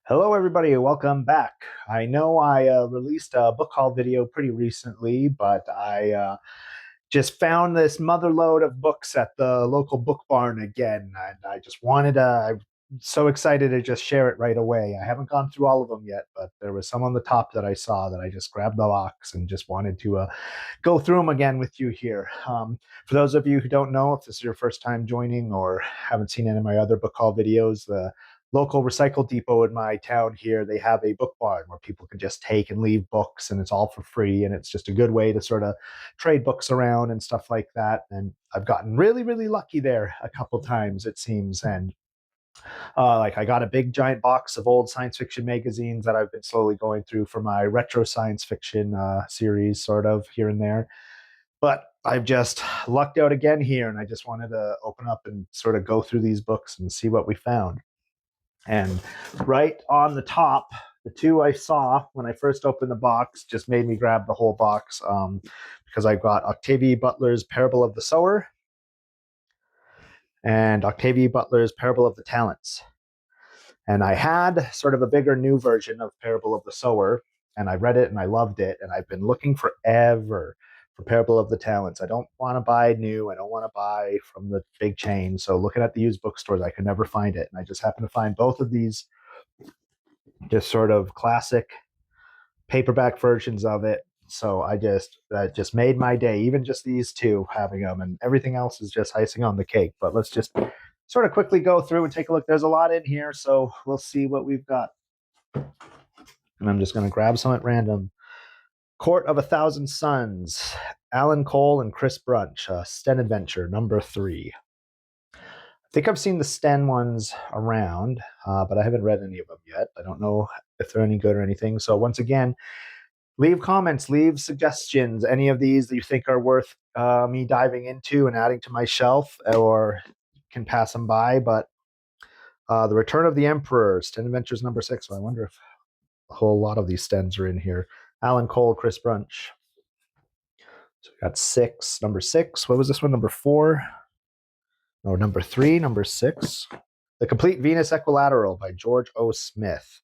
Hello, everybody. Welcome back. I know I released a book haul video pretty recently, but I just found this mother load of books at the local book barn again, and I just wanted to. I'm so excited to just share it right away. I haven't gone through all of them yet, but there was some on the top that I saw that I just grabbed the box and just wanted to go through them again with you here. For those of you who don't know, if this is your first time joining or haven't seen any of my other book haul videos, the local recycle depot in my town here, they have a book barn where people can just take and leave books, and it's all for free, and it's just a good way to sort of trade books around and stuff like that. And I've gotten really lucky there a couple times, it seems. And like, I got a big giant box of old science fiction magazines that I've been slowly going through for my retro science fiction series, sort of here and there. But I've just lucked out again here, and I just wanted to open up and sort of go through these books and see what we found. And right on the top, the two I saw when I first opened the box just made me grab the whole box, because I've got Octavia Butler's Parable of the Sower and Octavia Butler's Parable of the Talents. And I had sort of a bigger new version of Parable of the Sower, and I read it and I loved it. And I've been looking forever for Parable of the Talents. I don't want to buy new. I don't want to buy from the big chain. So looking at the used bookstores, I could never find it. And I just happened to find both of these just sort of classic paperback versions of it. So that just made my day. Even just these two, having them, and everything else is just icing on the cake. But let's just sort of quickly go through and take a look. There's a lot in here, so we'll see what we've got. And I'm just going to grab some at random. Court of a Thousand Suns, Alan Cole and Chris Brunch, Sten Adventure, number 3. I think I've seen the Sten ones around, but I haven't read any of them yet. I don't know if they're any good or anything. So once again, leave comments, leave suggestions. Any of these that you think are worth me diving into and adding to my shelf, or can pass them by. But The Return of the Emperor, Sten Adventures number 6. So I wonder if a whole lot of these Stens are in here. Alan Cole, Chris Brunch. So we got 6, number 6. What was this one? Number 4? No, number 3, number 6. The Complete Venus Equilateral by George O. Smith.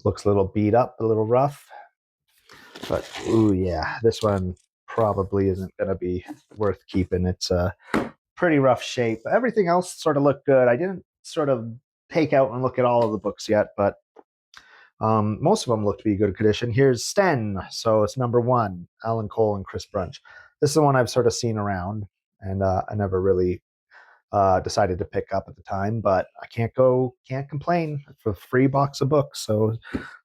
Looks a little beat up, a little rough. But, ooh, yeah, this one probably isn't going to be worth keeping. It's a pretty rough shape. Everything else sort of looked good. I didn't sort of take out and look at all of the books yet, but most of them look to be good condition. Here's Sten. So it's number 1, Alan Cole and Chris Brunch. This is the one I've sort of seen around, and I never really decided to pick up at the time, but I can't complain. It's a free box of books. So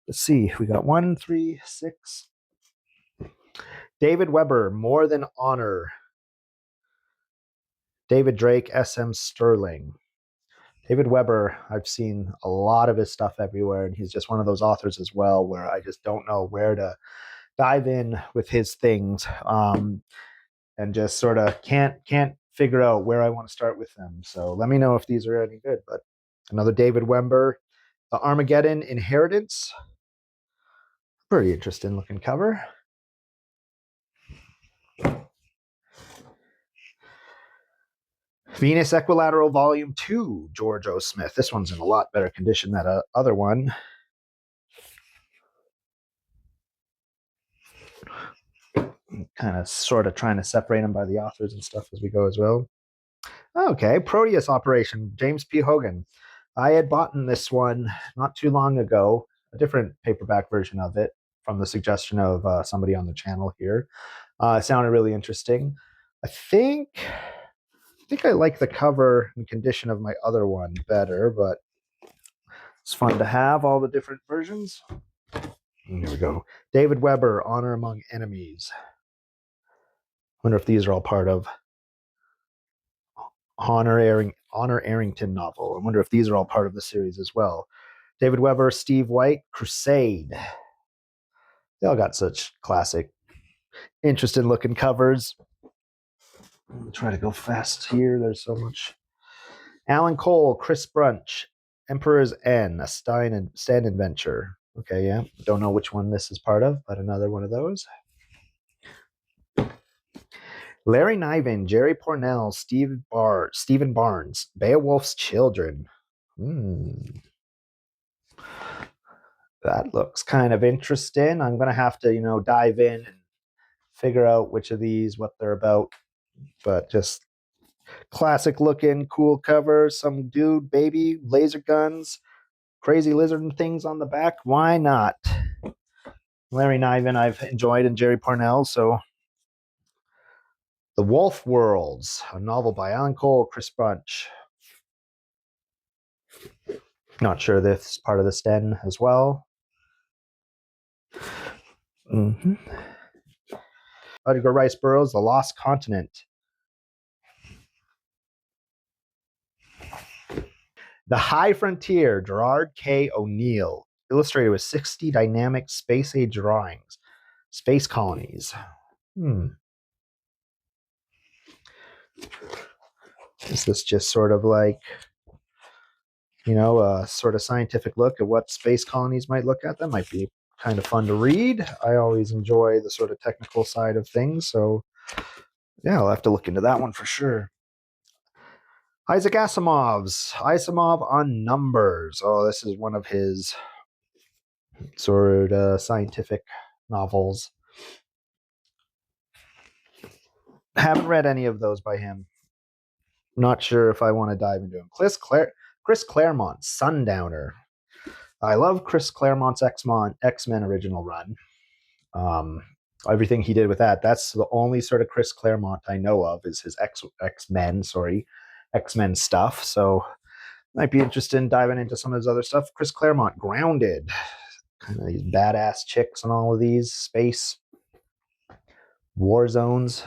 let's see. We got 1, 3, 6. David Weber, More Than Honor. David Drake, S.M. Sterling. David Weber, I've seen a lot of his stuff everywhere, and he's just one of those authors as well where I just don't know where to dive in with his things, and just sort of can't figure out where I want to start with them. So let me know if these are any good. But another David Weber, The Armageddon Inheritance. Pretty interesting looking cover. Venus Equilateral Volume 2, George O. Smith. This one's in a lot better condition than the other one. Kind of sort of trying to separate them by the authors and stuff as we go as well. Okay, Proteus Operation, James P. Hogan. I had bought this one not too long ago, a different paperback version of it from the suggestion of somebody on the channel here. It sounded really interesting. I think I like the cover and condition of my other one better, but it's fun to have all the different versions. And here we go. David Weber, Honor Among Enemies. Wonder if these are all part of Honor Arrington novel. I wonder if these are all part of the series as well. David Weber, Steve White, Crusade. They all got such classic, interesting looking covers. I'm try to go fast here. There's so much. Alan Cole, Chris Brunch, Emperor's N, a Sten Adventure. Okay, yeah. Don't know which one this is part of, but another one of those. Larry Niven, Jerry Pournelle, Stephen Barnes, Beowulf's Children. That looks kind of interesting. I'm going to have to, dive in and figure out which of these, what they're about. But just classic looking, cool cover. Some dude, baby, laser guns, crazy lizard and things on the back. Why not? Larry Niven, I've enjoyed, and Jerry Parnell. So, The Wolf Worlds, a novel by Alan Cole, Chris Bunch. Not sure this is part of the Sten as well. Edgar Rice Burroughs, The Lost Continent. The High Frontier, Gerard K. O'Neill. Illustrated with 60 dynamic space-age drawings. Space colonies. Is this just sort of like, a sort of scientific look at what space colonies might look at? That might be kind of fun to read. I always enjoy the sort of technical side of things. So, yeah, I'll have to look into that one for sure. Isaac Asimov's Asimov on Numbers. Oh, this is one of his sort of scientific novels. Haven't read any of those by him. Not sure if I want to dive into him. Chris Claremont, Sundowner. I love Chris Claremont's X-Men original run. Everything he did with that. That's the only sort of Chris Claremont I know of is his X-Men stuff. So might be interested in diving into some of his other stuff. Chris Claremont, Grounded. Kind of these badass chicks and all of these. Space. War zones.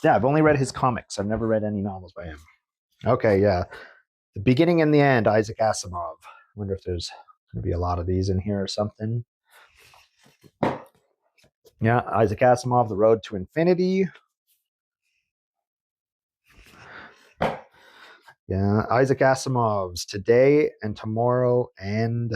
Yeah, I've only read his comics. I've never read any novels by him. Okay, yeah. The Beginning and the End, Isaac Asimov. I wonder if there's going to be a lot of these in here or something. Yeah, Isaac Asimov, The Road to Infinity. Yeah, Isaac Asimov's Today and Tomorrow and...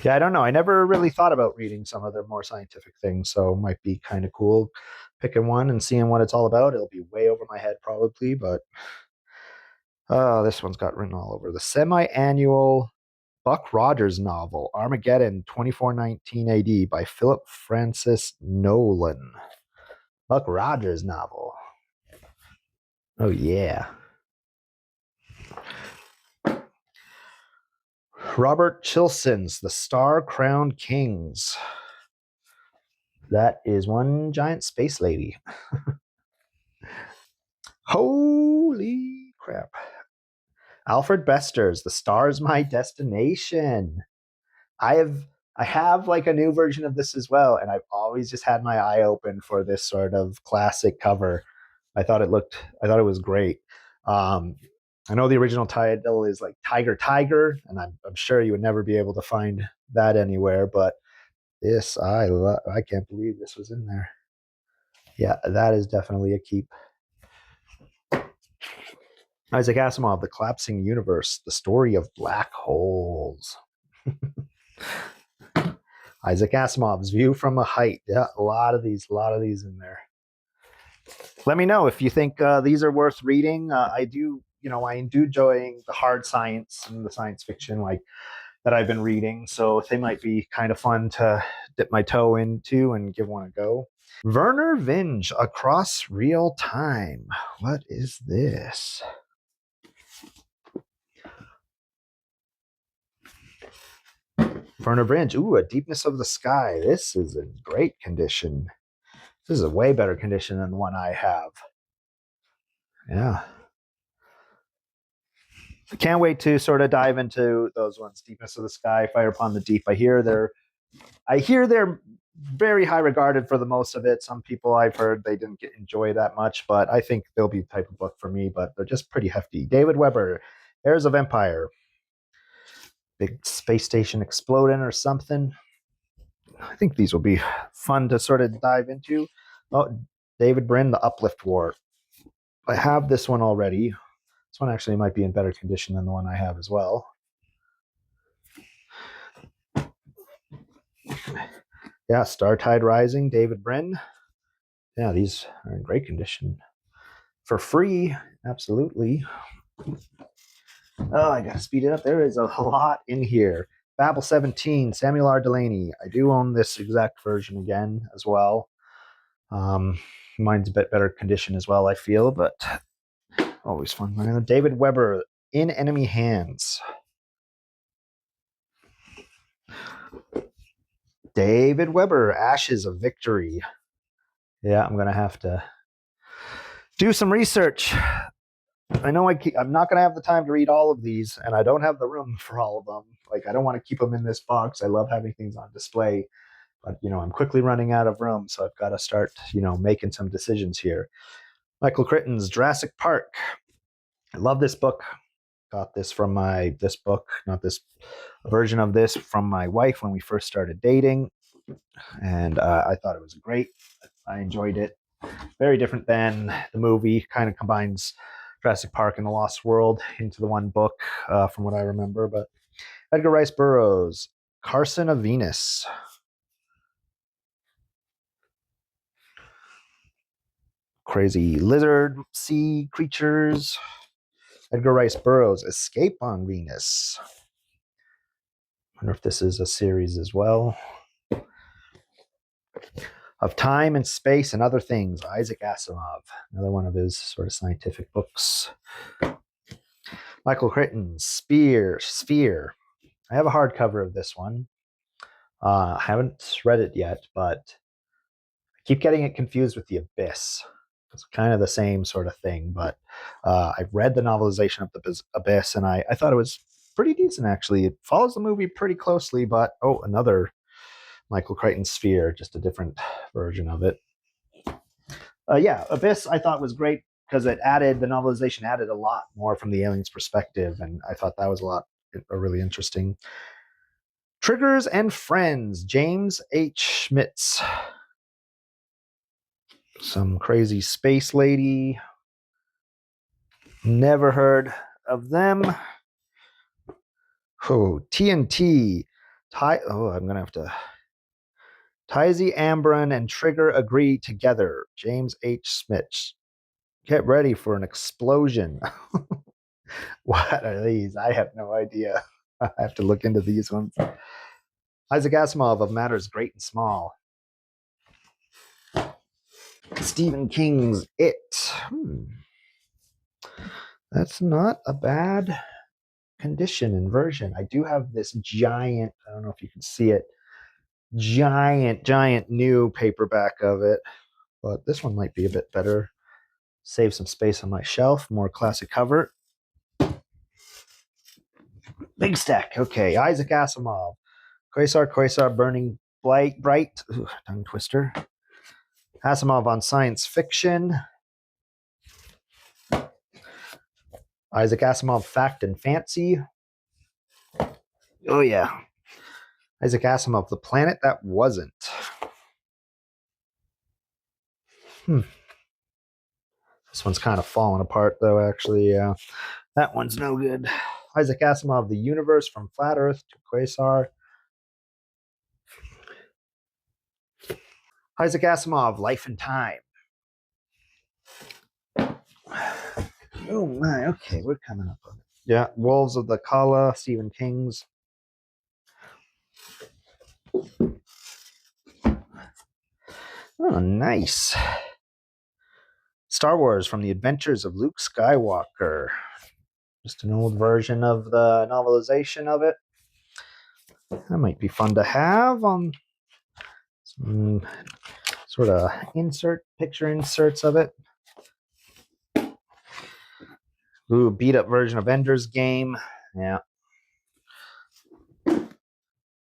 Yeah, I don't know. I never really thought about reading some of their more scientific things, so it might be kind of cool picking one and seeing what it's all about. It'll be way over my head probably, but this one's got written all over. The semi-annual Buck Rogers novel, Armageddon 2419 AD by Philip Francis Nolan. Buck Rogers novel. Oh, yeah. Robert Chilson's The Star-Crowned Kings. That is one giant space lady. Holy crap. Alfred Bester's The Star's My Destination. I have like a new version of this as well, and I've always just had my eye open for this sort of classic cover. I thought it was great. I know the original title is like Tiger, and I'm sure you would never be able to find that anywhere, but this I can't believe this was in there. Yeah, that is definitely a keep. Isaac Asimov, The Collapsing Universe, The Story of Black Holes. Isaac Asimov's View from a Height. Yeah, a lot of these in there. Let me know if you think these are worth reading. I do enjoying the hard science and the science fiction like that I've been reading, so they might be kind of fun to dip my toe into and give one a go. Werner Vinge, Across Real Time. What is this? Werner Vinge. Ooh, A Deepness of the Sky. This is in great condition. This is a way better condition than the one I have. Yeah. I can't wait to sort of dive into those ones. Deepness of the Sky, Fire Upon the Deep. I hear they're very high regarded for the most of it. Some people I've heard they didn't enjoy that much, but I think they'll be the type of book for me, but they're just pretty hefty. David Weber, Heirs of Empire. Big space station exploding or something. I think these will be fun to sort of dive into. Oh, David Brin, The Uplift War. I have this one already. This one actually might be in better condition than the one I have as well. Yeah, Startide Rising, David Brin. Yeah, these are in great condition. For free, absolutely. Oh, I gotta speed it up. There is a lot in here. Babel 17, Samuel R. Delaney. I do own this exact version again as well. Mine's a bit better condition as well, I feel, but always fun. David Weber, In Enemy Hands. David Weber, Ashes of Victory. Yeah, I'm going to have to do some research. I know I'm not going to have the time to read all of these, and I don't have the room for all of them. Like, I don't want to keep them in this box. I love having things on display, but, I'm quickly running out of room, so I've got to start, making some decisions here. Michael Crichton's Jurassic Park. I love this book. Got this from this book, not this version of this, from my wife when we first started dating, and I thought it was great. I enjoyed it. Very different than the movie. Kind of combines Jurassic Park and The Lost World into the one book, from what I remember. But Edgar Rice Burroughs, Carson of Venus. Crazy lizard sea creatures. Edgar Rice Burroughs, Escape on Venus. Wonder if this is a series as well. Of Time and Space and Other Things, Isaac Asimov. Another one of his sort of scientific books. Michael Crichton, Sphere. I have a hardcover of this one. I haven't read it yet, but I keep getting it confused with The Abyss. It's kind of the same sort of thing, but I've read the novelization of The Abyss, and I thought it was pretty decent, actually. It follows the movie pretty closely, but, another Michael Crichton Sphere, just a different version of it. Abyss I thought was great because the novelization added a lot more from the alien's perspective, and I thought that was really interesting. Triggers and Friends, James H. Schmitz. Some crazy space lady. Never heard of them. Oh, TNT. I'm gonna have to. Tizy Ambron and Trigger agree together. James H. Schmitz. Get ready for an explosion. What are these? I have no idea. I have to look into these ones. Isaac Asimov of Matters Great and Small. Stephen King's It. That's not a bad condition and version. I do have this giant, I don't know if you can see it, giant new paperback of it, but this one might be a bit better. Save some space on my shelf, more classic cover. Big stack. Okay, Isaac Asimov. Quasar, Burning Bright. Ooh, tongue twister. Asimov on science fiction. Isaac Asimov, Fact and Fancy. Oh, yeah. Isaac Asimov, The Planet That Wasn't. This one's kind of falling apart, though, actually. Yeah. That one's no good. Isaac Asimov, The Universe from Flat Earth to Quasar. Isaac Asimov, Life and Time. Oh, my. Okay, we're coming up on it. Yeah, Wolves of the Kala, Stephen King's. Oh, nice. Star Wars from the Adventures of Luke Skywalker. Just an old version of the novelization of it. That might be fun to have on some sort of picture inserts of it. Ooh, beat up version of Ender's Game. Yeah.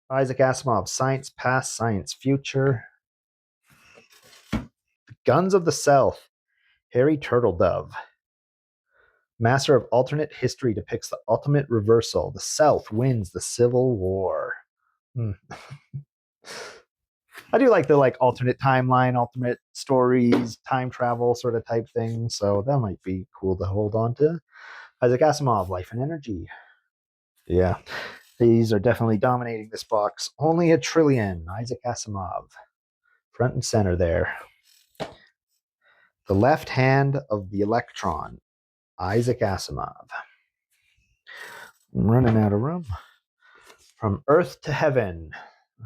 Isaac Asimov, Science Past, Science Future. Guns of the South, Harry Turtledove. Master of Alternate History depicts the ultimate reversal. The South wins the Civil War. I do like the alternate timeline, alternate stories, time travel sort of type thing. So that might be cool to hold on to. Isaac Asimov, Life and Energy. Yeah, these are definitely dominating this box. Only a Trillion, Isaac Asimov. Front and center there. The Left Hand of the Electron, Isaac Asimov. I'm running out of room. From Earth to Heaven,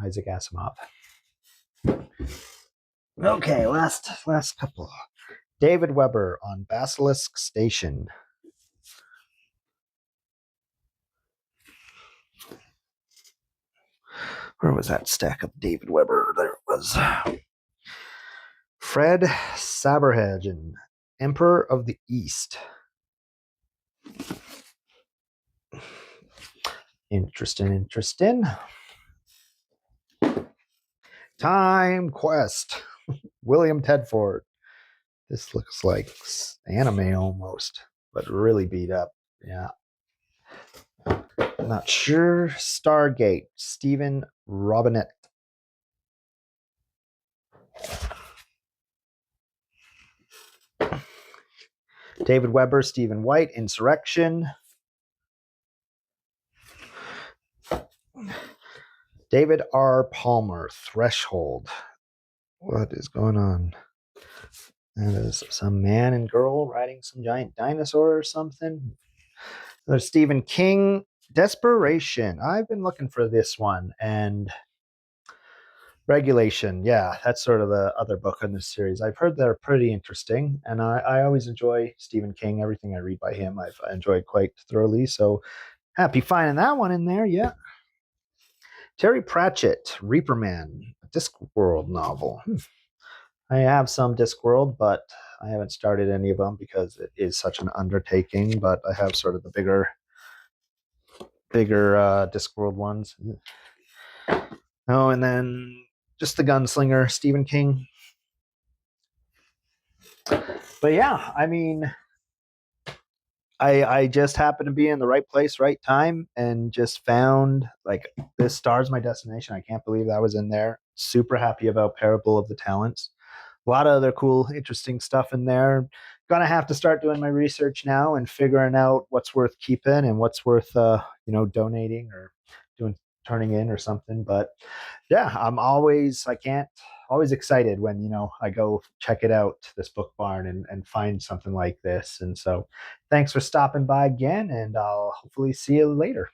Isaac Asimov. Okay, last couple. David Weber on Basilisk Station. Where was that stack of David Weber? There it was. Fred Saberhagen, Emperor of the East. Interesting. Time Quest, William Tedford. This looks like anime almost, but really beat up. Yeah. I'm not sure. Stargate, Stephen Robinette. David Weber, Stephen White, Insurrection. David R. Palmer, Threshold. What is going on? That is some man and girl riding some giant dinosaur or something. There's Stephen King, Desperation. I've been looking for this one. And Regulation. Yeah, that's sort of the other book in this series. I've heard they're pretty interesting. And I always enjoy Stephen King. Everything I read by him, I've enjoyed quite thoroughly. So happy finding that one in there. Yeah. Terry Pratchett, Reaperman, a Discworld novel. I have some Discworld, but I haven't started any of them because it is such an undertaking. But I have sort of the bigger Discworld ones. Oh, and then just the Gunslinger, Stephen King. But yeah, I mean, I just happened to be in the right place, right time, and just found like this Stars My Destination. I can't believe that was in there. Super happy about Parable of the Talents. A lot of other cool, interesting stuff in there. Gonna have to start doing my research now and figuring out what's worth keeping and what's worth donating or turning in or something. But yeah, I can't always excited when I go check it out, this book barn, and find something like this. And so thanks for stopping by again, and I'll hopefully see you later.